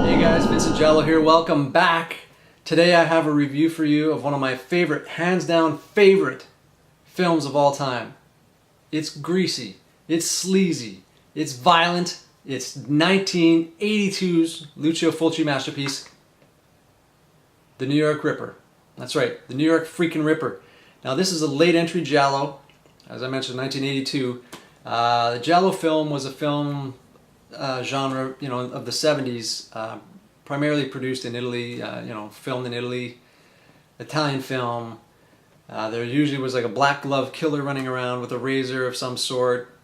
Hey guys, Vincent Giallo here. Welcome back. Today I have a review for you of one of my favorite, hands down favorite films of all time. It's greasy, it's sleazy, it's violent, it's 1982's Lucio Fulci masterpiece, The New York Ripper. That's right, The New York freaking Ripper. Now this is a late entry Giallo, as I mentioned, 1982. The Giallo film was a film genre, of the 70s, primarily produced in Italy, filmed in Italy, Italian film. There usually was like a black glove killer running around with a razor of some sort,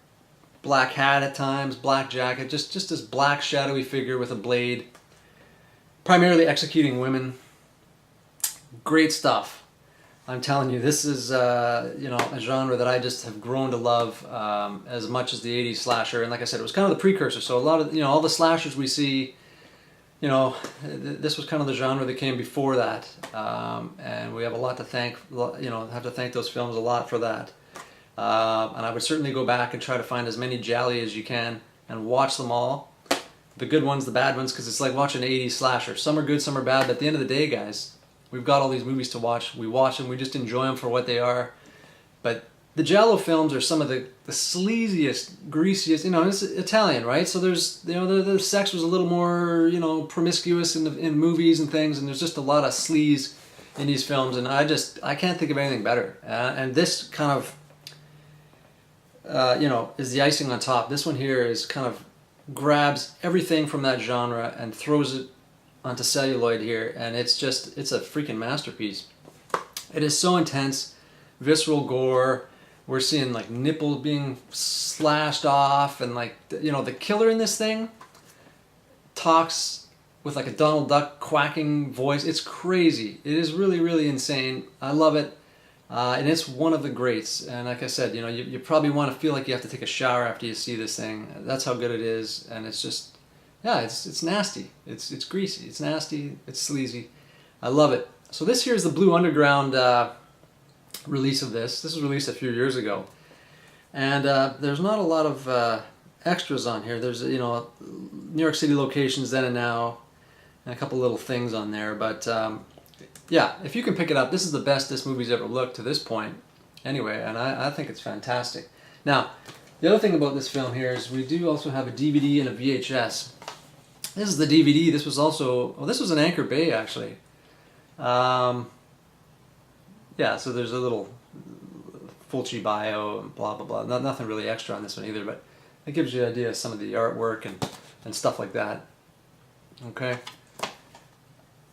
black hat at times, black jacket, just this black shadowy figure with a blade, primarily executing women. Great stuff. I'm telling you, this is a genre that I just have grown to love as much as the 80s slasher. And like I said, it was kind of the precursor. So a lot of all the slashers we see, this was kind of the genre that came before that. And we have a lot to thank. Have to thank those films a lot for that. And I would certainly go back and try to find as many gialli as you can and watch them all. The good ones, the bad ones, because it's like watching an 80s slasher. Some are good, some are bad. But at the end of the day, guys, we've got all these movies to watch. We watch them, we just enjoy them for what they are. But the Giallo films are some of the sleaziest, greasiest, it's Italian, right? So there's, the sex was a little more, promiscuous in movies and things, and there's just a lot of sleaze in these films, and I can't think of anything better. And this kind of, is the icing on top. This one here is kind of grabs everything from that genre and throws it onto celluloid here, and it's a freaking masterpiece. It is so intense, visceral gore. We're seeing like nipples being slashed off, and the killer in this thing talks with like a Donald Duck quacking voice. It's crazy. It is really, really insane. I love it, and it's one of the greats. And like I said, you probably want to feel like you have to take a shower after you see this thing. That's how good it is, and it's just. Yeah, it's nasty. It's greasy. It's nasty. It's sleazy. I love it. So this here is the Blue Underground release of this. This was released a few years ago, and there's not a lot of extras on here. There's New York City locations then and now, and a couple little things on there. But yeah, if you can pick it up, this is the best this movie's ever looked to this point. Anyway, and I think it's fantastic. Now, the other thing about this film here is we do also have a DVD and a VHS. This is the DVD. This was also, this was an Anchor Bay actually. Yeah, so there's a little Fulci bio and blah blah blah. Nothing really extra on this one either, but it gives you an idea of some of the artwork and stuff like that. Okay.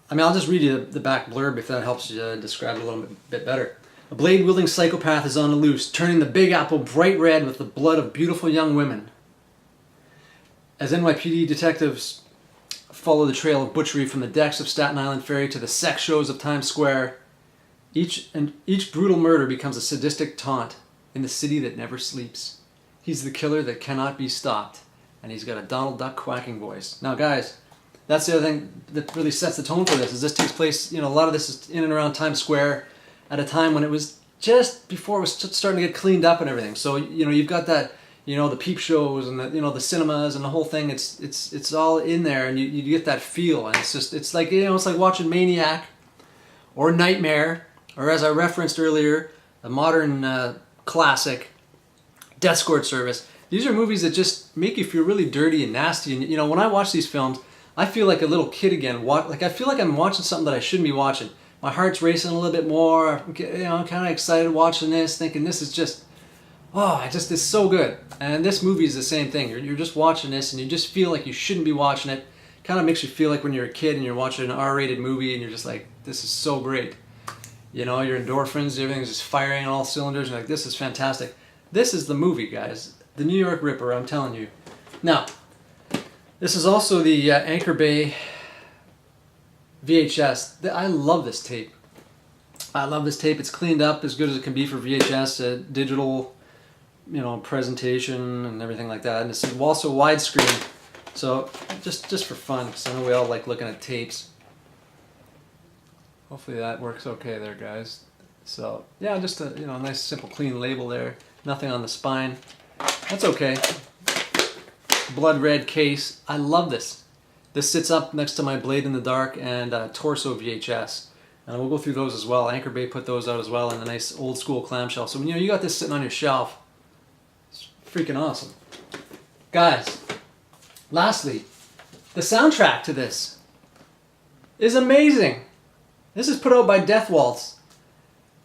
I mean, I'll just read you the back blurb if that helps you describe it a little bit better. A blade-wielding psychopath is on the loose, turning the Big Apple bright red with the blood of beautiful young women. As NYPD detectives follow the trail of butchery from the decks of Staten Island Ferry to the sex shows of Times Square, each brutal murder becomes a sadistic taunt in the city that never sleeps. He's the killer that cannot be stopped, and he's got a Donald Duck quacking voice. Now, guys, that's the other thing that really sets the tone for this. Is this takes place, a lot of this is in and around Times Square at a time when it was just before it was starting to get cleaned up and everything. So you've got that. The peep shows and the cinemas and the whole thing. It's all in there, and you get that feel, and it's like it's like watching Maniac, or Nightmare, or as I referenced earlier, a modern classic, Death Squad Service. These are movies that just make you feel really dirty and nasty. And when I watch these films, I feel like a little kid again. I feel like I'm watching something that I shouldn't be watching. My heart's racing a little bit more. I'm kind of excited watching this, thinking this is just. Oh, it's so good. And this movie is the same thing. You're just watching this, and you just feel like you shouldn't be watching it. Kind of makes you feel like when you're a kid and you're watching an R-rated movie, and you're just like, this is so great. Your endorphins, everything's just firing on all cylinders. You're like, this is fantastic. This is the movie, guys. The New York Ripper, I'm telling you. Now, this is also the Anchor Bay VHS. I love this tape. I love this tape. It's cleaned up as good as it can be for VHS, digital. Presentation and everything like that, and it's also widescreen. So just for fun, because I know we all like looking at tapes. Hopefully that works okay there, guys. So yeah, just a nice simple clean label there. Nothing on the spine. That's okay. blood red case. I love this. This sits up next to my Blade in the Dark and Torso VHS. And we'll go through those as well. Anchor Bay put those out as well in a nice old school clamshell. So you got this sitting on your shelf. It's freaking awesome. Guys, lastly, the soundtrack to this is amazing. This is put out by Death Waltz.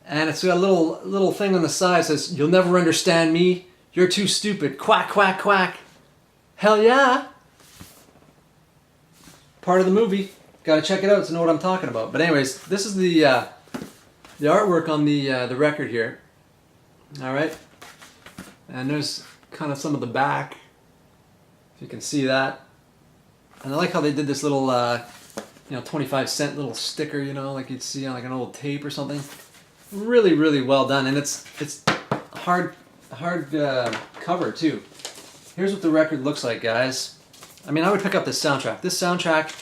And it's got a little thing on the side that says, "You'll never understand me. You're too stupid. Quack, quack, quack." Hell yeah. Part of the movie. Gotta check it out to know what I'm talking about. But anyways, this is the artwork on the record here. Alright. And there's kind of some of the back. If you can see that. And I like how they did this little 25-cent little sticker, like you'd see on like an old tape or something. Really, really well done. And it's hard cover too. Here's what the record looks like, guys. I mean, I would pick up this soundtrack. This soundtrack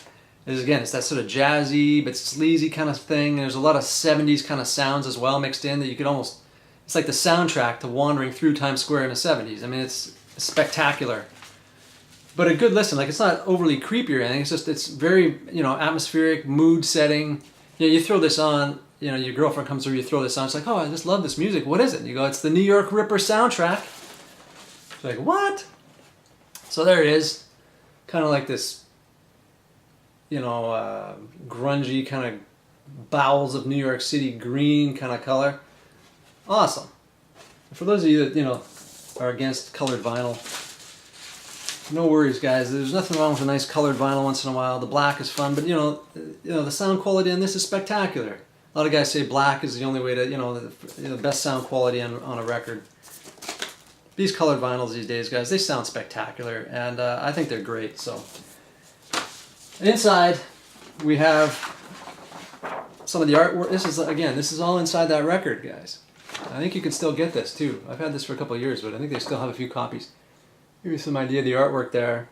is, again, it's that sort of jazzy but sleazy kind of thing. There's a lot of 70s kind of sounds as well mixed in that you could almost, it's like the soundtrack to wandering through Times Square in the 70s. I mean, it's spectacular. But a good listen. Like, it's not overly creepy or anything. It's just, it's very, atmospheric, mood setting. You throw this on, your girlfriend comes over, you throw this on, it's like, "Oh, I just love this music. What is it?" And you go, "It's the New York Ripper soundtrack." It's like, what? So there it is. Kind of like this, grungy kind of bowels of New York City green kind of color. Awesome. And for those of you that, are against colored vinyl, no worries, guys. There's nothing wrong with a nice colored vinyl once in a while. The black is fun, but the sound quality on this is spectacular. A lot of guys say black is the only way to, the best sound quality on a record. These colored vinyls these days, guys, they sound spectacular, and I think they're great. So, inside we have some of the artwork. This is all inside that record, guys. I think you can still get this too. I've had this for a couple of years, but I think they still have a few copies. Give you some idea of the artwork there.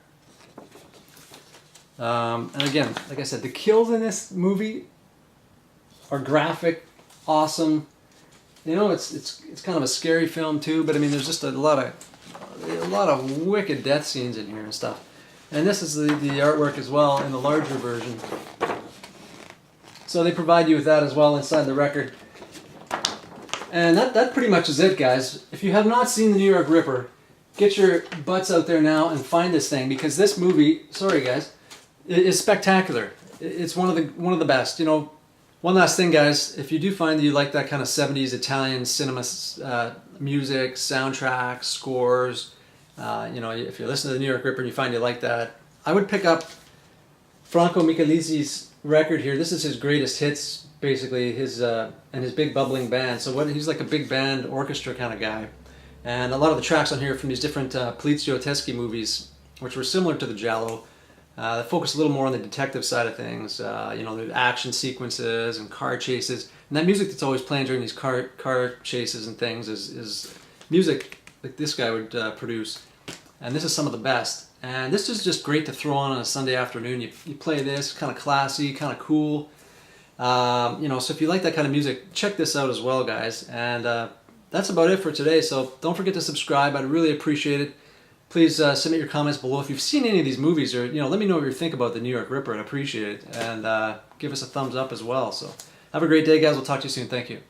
And again, like I said, the kills in this movie are graphic, awesome. It's kind of a scary film too, but I mean, there's just a lot of wicked death scenes in here and stuff. And this is the artwork as well in the larger version. So they provide you with that as well inside the record. And that pretty much is it, guys. If you have not seen the New York Ripper, get your butts out there now and find this thing, because this movie, sorry guys, is spectacular. It's one of the best. One last thing, guys, if you do find that you like that kind of 70s Italian cinema music, soundtracks, scores, if you listen to the New York Ripper and you find you like that, I would pick up Franco Michelisi's record here. This is his greatest hits, basically, and his big bubbling band. So he's like a big band orchestra kind of guy. And a lot of the tracks on here are from these different Polizio Teschi movies, which were similar to the Giallo. They focus a little more on the detective side of things, the action sequences and car chases. And that music that's always playing during these car chases and things is music like this guy would produce. And this is some of the best. And this is just great to throw on a Sunday afternoon. You play this, kind of classy, kind of cool. So if you like that kind of music, check this out as well, guys. And that's about it for today. So don't forget to subscribe. I'd really appreciate it. Please submit your comments below if you've seen any of these movies, or let me know what you think about the New York Ripper. I'd appreciate it, and give us a thumbs up as well. So have a great day, guys. We'll talk to you soon. Thank you.